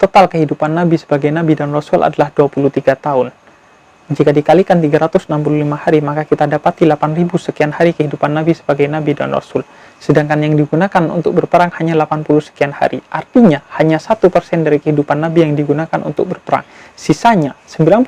total kehidupan Nabi sebagai Nabi dan Rasul adalah 23 tahun. Jika dikalikan 365 hari, maka kita dapati 8.000 sekian hari kehidupan Nabi sebagai Nabi dan Rasul. Sedangkan yang digunakan untuk berperang hanya 80 sekian hari. Artinya, hanya 1% dari kehidupan Nabi yang digunakan untuk berperang. Sisanya, 99%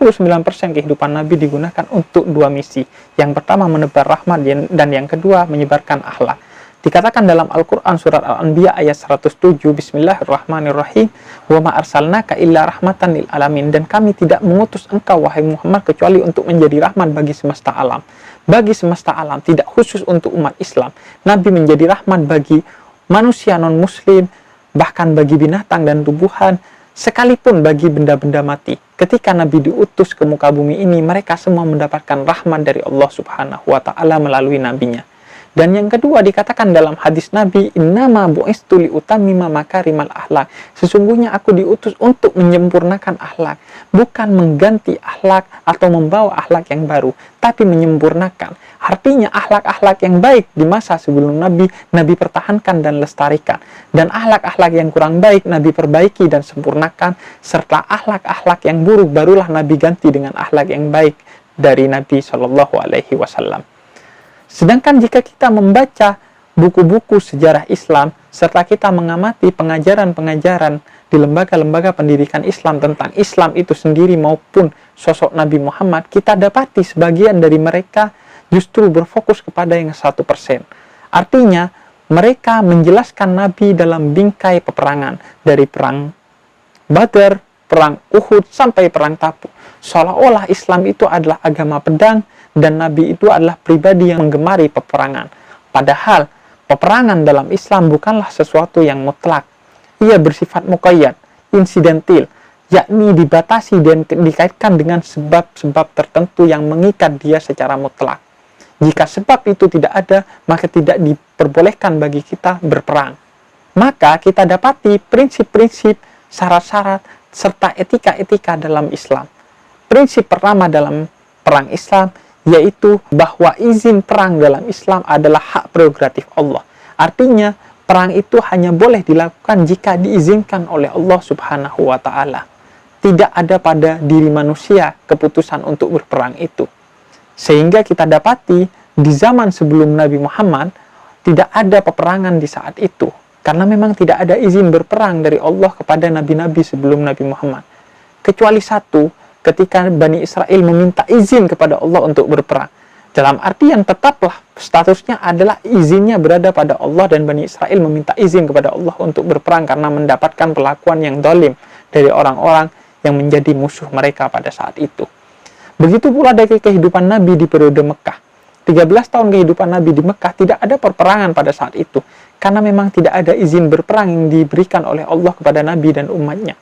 kehidupan Nabi digunakan untuk dua misi. Yang pertama, menebar rahmat, dan yang kedua, menyebarkan akhlak. Dikatakan dalam Al-Quran surat Al-Anbiya ayat 107, Bismillahirrahmanirrahim, wa ma arsalnaka illa rahmatan lil alamin, dan kami tidak mengutus engkau wahai Muhammad kecuali untuk menjadi rahmat bagi semesta alam. Bagi semesta alam, tidak khusus untuk umat Islam. Nabi menjadi rahmat bagi manusia non-muslim, bahkan bagi binatang dan tumbuhan, sekalipun bagi benda-benda mati. Ketika Nabi diutus ke muka bumi ini, mereka semua mendapatkan rahmat dari Allah Subhanahu wa Ta'ala melalui nabinya. Dan yang kedua dikatakan dalam hadis Nabi, innama bu'istu liutammima makarimal akhlak. Sesungguhnya aku diutus untuk menyempurnakan akhlak, bukan mengganti akhlak atau membawa akhlak yang baru, tapi menyempurnakan. Artinya akhlak-akhlak yang baik di masa sebelum Nabi, Nabi pertahankan dan lestarikan. Dan akhlak-akhlak yang kurang baik, Nabi perbaiki dan sempurnakan. Serta akhlak-akhlak yang buruk, barulah Nabi ganti dengan akhlak yang baik dari Nabi SAW. Sedangkan jika kita membaca buku-buku sejarah Islam, serta kita mengamati pengajaran-pengajaran di lembaga-lembaga pendidikan Islam tentang Islam itu sendiri maupun sosok Nabi Muhammad, kita dapati sebagian dari mereka justru berfokus kepada yang 1%. Artinya, mereka menjelaskan Nabi dalam bingkai peperangan, dari perang Badar, perang Uhud, sampai perang Tabuk. Seolah-olah Islam itu adalah agama pedang, dan Nabi itu adalah pribadi yang menggemari peperangan. Padahal, peperangan dalam Islam bukanlah sesuatu yang mutlak. Ia bersifat muqayyad, insidentil, yakni dibatasi dan dikaitkan dengan sebab-sebab tertentu yang mengikat dia secara mutlak. Jika sebab itu tidak ada, maka tidak diperbolehkan bagi kita berperang. Maka kita dapati prinsip-prinsip, syarat-syarat, serta etika-etika dalam Islam. Prinsip pertama dalam perang Islam, yaitu bahwa izin perang dalam Islam adalah hak prerogatif Allah. Artinya, perang itu hanya boleh dilakukan jika diizinkan oleh Allah Subhanahu wa Ta'ala. Tidak ada pada diri manusia keputusan untuk berperang itu. Sehingga kita dapati di zaman sebelum Nabi Muhammad tidak ada peperangan di saat itu, karena memang tidak ada izin berperang dari Allah kepada nabi-nabi sebelum Nabi Muhammad. Kecuali satu, ketika Bani Israel meminta izin kepada Allah untuk berperang. Dalam artian tetaplah statusnya adalah izinnya berada pada Allah, dan Bani Israel meminta izin kepada Allah untuk berperang karena mendapatkan perlakuan yang zalim dari orang-orang yang menjadi musuh mereka pada saat itu. Begitu pula dari kehidupan Nabi di periode Mekah. 13 tahun kehidupan Nabi di Mekah tidak ada perperangan pada saat itu, karena memang tidak ada izin berperang yang diberikan oleh Allah kepada Nabi dan umatnya.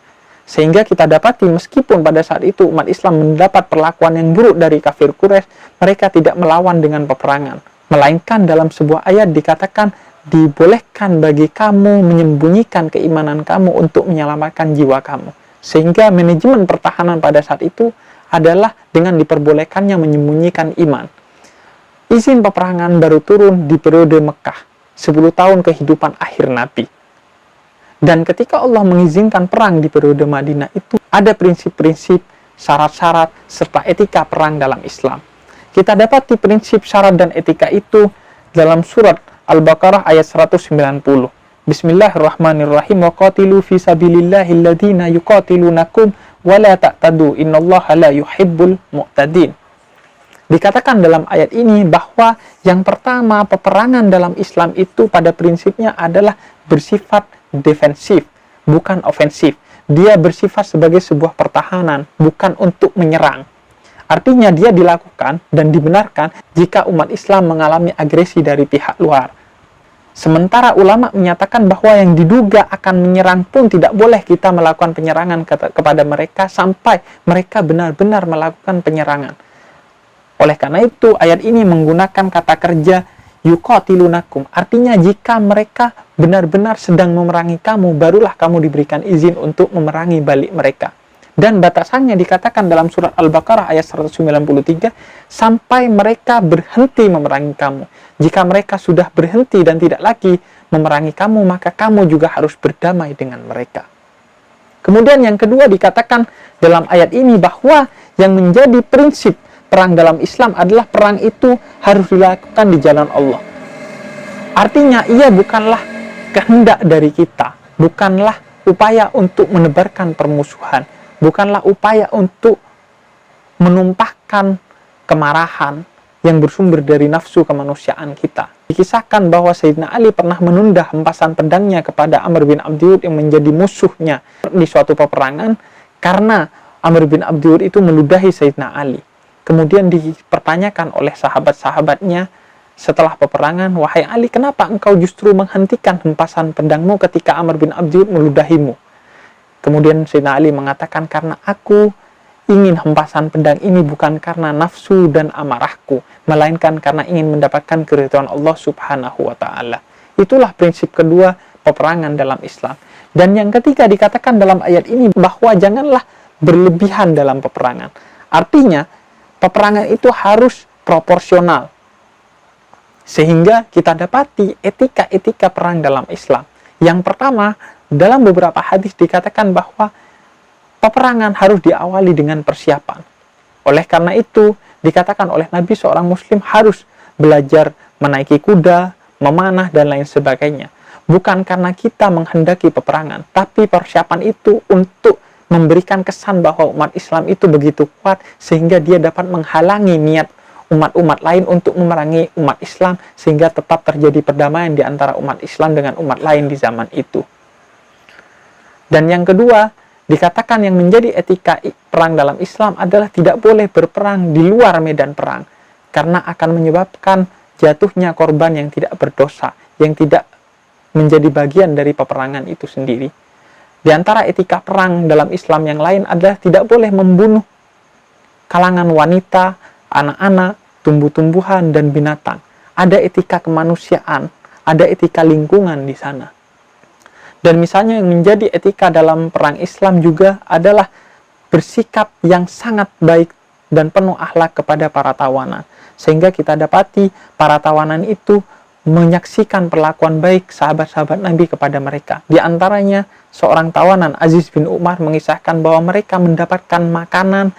Sehingga kita dapati meskipun pada saat itu umat Islam mendapat perlakuan yang buruk dari kafir Quraisy, mereka tidak melawan dengan peperangan. Melainkan dalam sebuah ayat dikatakan, dibolehkan bagi kamu menyembunyikan keimanan kamu untuk menyelamatkan jiwa kamu. Sehingga manajemen pertahanan pada saat itu adalah dengan diperbolehkannya menyembunyikan iman. Izin peperangan baru turun di periode Mekah, 10 tahun kehidupan akhir Nabi. Dan ketika Allah mengizinkan perang di periode Madinah itu, ada prinsip-prinsip, syarat-syarat, serta etika perang dalam Islam. Kita dapati prinsip, syarat, dan etika itu dalam surat Al-Baqarah ayat 190. Bismillahirrahmanirrahim. Wa qatilu fi sabilillahi alladhina yuqatilunakum wa la ta'tadu innallaha la yuhibbul mu'tadin. Dikatakan dalam ayat ini bahwa yang pertama, peperangan dalam Islam itu pada prinsipnya adalah bersifat defensif, bukan ofensif. Dia bersifat sebagai sebuah pertahanan, bukan untuk menyerang. Artinya dia dilakukan dan dibenarkan jika umat Islam mengalami agresi dari pihak luar. Sementara ulama menyatakan bahwa yang diduga akan menyerang pun tidak boleh kita melakukan penyerangan kepada mereka sampai mereka benar-benar melakukan penyerangan. Oleh karena itu, ayat ini menggunakan kata kerja yuqatilunakum. Artinya jika mereka benar-benar sedang memerangi kamu, barulah kamu diberikan izin untuk memerangi balik mereka. Dan batasannya dikatakan dalam surat Al-Baqarah ayat 193, sampai mereka berhenti memerangi kamu. Jika mereka sudah berhenti dan tidak lagi memerangi kamu, maka kamu juga harus berdamai dengan mereka. Kemudian yang kedua dikatakan dalam ayat ini bahwa yang menjadi prinsip perang dalam Islam adalah perang itu harus dilakukan di jalan Allah. Artinya ia bukanlah kehendak dari kita, bukanlah upaya untuk menebarkan permusuhan, bukanlah upaya untuk menumpahkan kemarahan yang bersumber dari nafsu kemanusiaan kita. Dikisahkan bahwa Sayyidina Ali pernah menunda hempasan pedangnya kepada Amr bin Abdiwud yang menjadi musuhnya di suatu peperangan karena Amr bin Abdiwud itu meludahi Sayyidina Ali. Kemudian dipertanyakan oleh sahabat-sahabatnya setelah peperangan, "Wahai Ali, kenapa engkau justru menghentikan hempasan pedangmu ketika Amr bin Abdiwud meludahimu?" Kemudian Sayyidina Ali mengatakan, "Karena aku ingin hempasan pedang ini bukan karena nafsu dan amarahku, melainkan karena ingin mendapatkan keridhaan Allah Subhanahu wa Ta'ala." Itulah prinsip kedua peperangan dalam Islam. Dan yang ketiga dikatakan dalam ayat ini bahwa janganlah berlebihan dalam peperangan. Artinya, peperangan itu harus proporsional. Sehingga kita dapati etika-etika perang dalam Islam. Yang pertama, dalam beberapa hadis dikatakan bahwa peperangan harus diawali dengan persiapan. Oleh karena itu, dikatakan oleh Nabi seorang muslim harus belajar menaiki kuda, memanah, dan lain sebagainya. Bukan karena kita menghendaki peperangan, tapi persiapan itu untuk memberikan kesan bahwa umat Islam itu begitu kuat sehingga dia dapat menghalangi niat umat-umat lain untuk memerangi umat Islam sehingga tetap terjadi perdamaian di antara umat Islam dengan umat lain di zaman itu. Dan yang kedua, dikatakan yang menjadi etika perang dalam Islam adalah tidak boleh berperang di luar medan perang karena akan menyebabkan jatuhnya korban yang tidak berdosa, yang tidak menjadi bagian dari peperangan itu sendiri. Di antara etika perang dalam Islam yang lain adalah tidak boleh membunuh kalangan wanita, anak-anak, tumbuh-tumbuhan, dan binatang. Ada etika kemanusiaan, ada etika lingkungan di sana. Dan misalnya yang menjadi etika dalam perang Islam juga adalah bersikap yang sangat baik dan penuh akhlak kepada para tawanan. Sehingga kita dapati para tawanan itu menyaksikan perlakuan baik sahabat-sahabat Nabi kepada mereka. Di antaranya, seorang tawanan, Aziz bin Umar, mengisahkan bahwa mereka mendapatkan makanan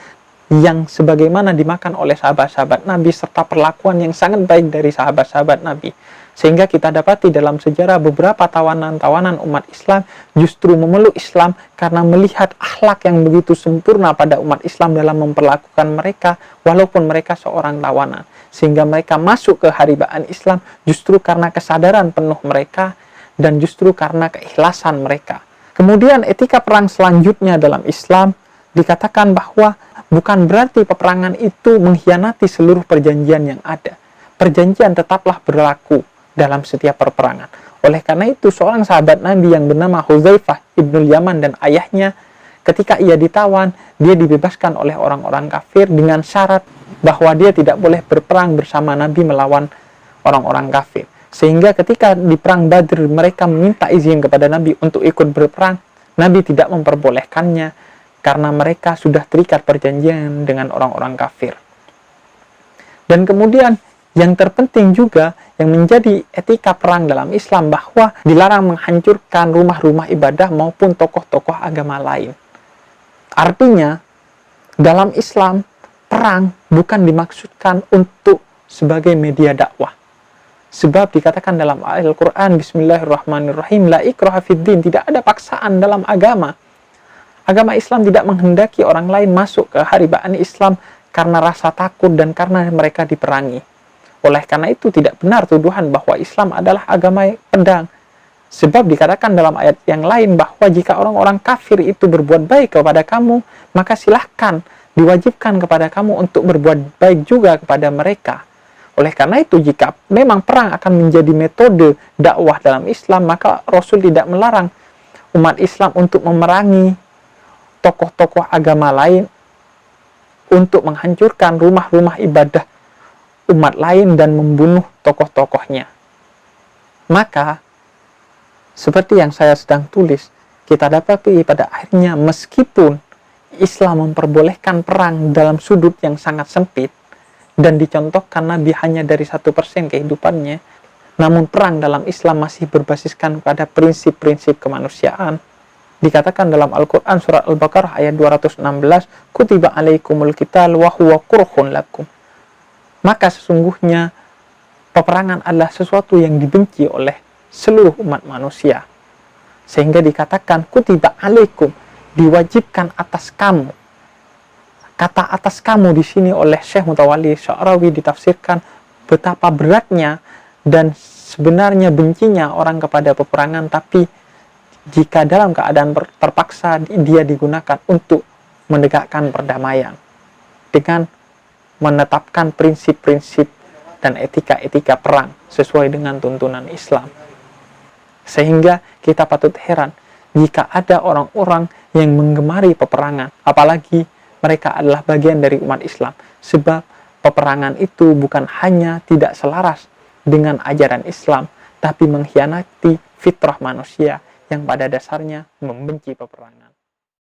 yang sebagaimana dimakan oleh sahabat-sahabat Nabi, serta perlakuan yang sangat baik dari sahabat-sahabat Nabi. Sehingga kita dapati dalam sejarah beberapa tawanan-tawanan umat Islam justru memeluk Islam karena melihat akhlak yang begitu sempurna pada umat Islam dalam memperlakukan mereka walaupun mereka seorang tawanan. Sehingga mereka masuk ke haribaan Islam justru karena kesadaran penuh mereka dan justru karena keikhlasan mereka. Kemudian etika perang selanjutnya dalam Islam dikatakan bahwa bukan berarti peperangan itu mengkhianati seluruh perjanjian yang ada. Perjanjian tetaplah berlaku dalam setiap peperangan. Oleh karena itu, seorang sahabat Nabi yang bernama Hudzaifah ibnul Yaman dan ayahnya, ketika ia ditawan, dia dibebaskan oleh orang-orang kafir dengan syarat bahwa dia tidak boleh berperang bersama Nabi melawan orang-orang kafir. Sehingga ketika di perang Badr mereka meminta izin kepada Nabi untuk ikut berperang, Nabi tidak memperbolehkannya karena mereka sudah terikat perjanjian dengan orang-orang kafir. Dan kemudian yang terpenting juga yang menjadi etika perang dalam Islam bahwa dilarang menghancurkan rumah-rumah ibadah maupun tokoh-tokoh agama lain. Artinya, dalam Islam, perang bukan dimaksudkan untuk sebagai media dakwah. Sebab dikatakan dalam Al-Quran, Bismillahirrahmanirrahim, La ikraha fiddin, tidak ada paksaan dalam agama. Agama Islam tidak menghendaki orang lain masuk ke haribaan Islam karena rasa takut dan karena mereka diperangi. Oleh karena itu tidak benar tuduhan bahwa Islam adalah agama pedang. Sebab dikatakan dalam ayat yang lain bahwa jika orang-orang kafir itu berbuat baik kepada kamu, maka silahkan diwajibkan kepada kamu untuk berbuat baik juga kepada mereka. Oleh karena itu jika memang perang akan menjadi metode dakwah dalam Islam, maka Rasul tidak melarang umat Islam untuk memerangi tokoh-tokoh agama lain, untuk menghancurkan rumah-rumah ibadah umat lain dan membunuh tokoh-tokohnya. Maka, seperti yang saya sedang tulis, kita dapati pada akhirnya meskipun Islam memperbolehkan perang dalam sudut yang sangat sempit dan dicontohkan Nabi hanya dari 1% kehidupannya, namun perang dalam Islam masih berbasiskan pada prinsip-prinsip kemanusiaan, Dikatakan dalam Al-Quran surat Al-Baqarah ayat 216, kutiba alaikumul qital wa huwa kurhun lakum. Maka sesungguhnya peperangan adalah sesuatu yang dibenci oleh seluruh umat manusia. Sehingga dikatakan kutiba alaikum, diwajibkan atas kamu. Kata atas kamu di sini oleh Syekh Mutawalli Sya'rawi ditafsirkan betapa beratnya dan sebenarnya bencinya orang kepada peperangan, tapi jika dalam keadaan terpaksa dia digunakan untuk menegakkan perdamaian dengan menetapkan prinsip-prinsip dan etika-etika perang sesuai dengan tuntunan Islam. Sehingga kita patut heran jika ada orang-orang yang menggemari peperangan, apalagi mereka adalah bagian dari umat Islam, sebab peperangan itu bukan hanya tidak selaras dengan ajaran Islam, tapi mengkhianati fitrah manusia yang pada dasarnya membenci peperangan.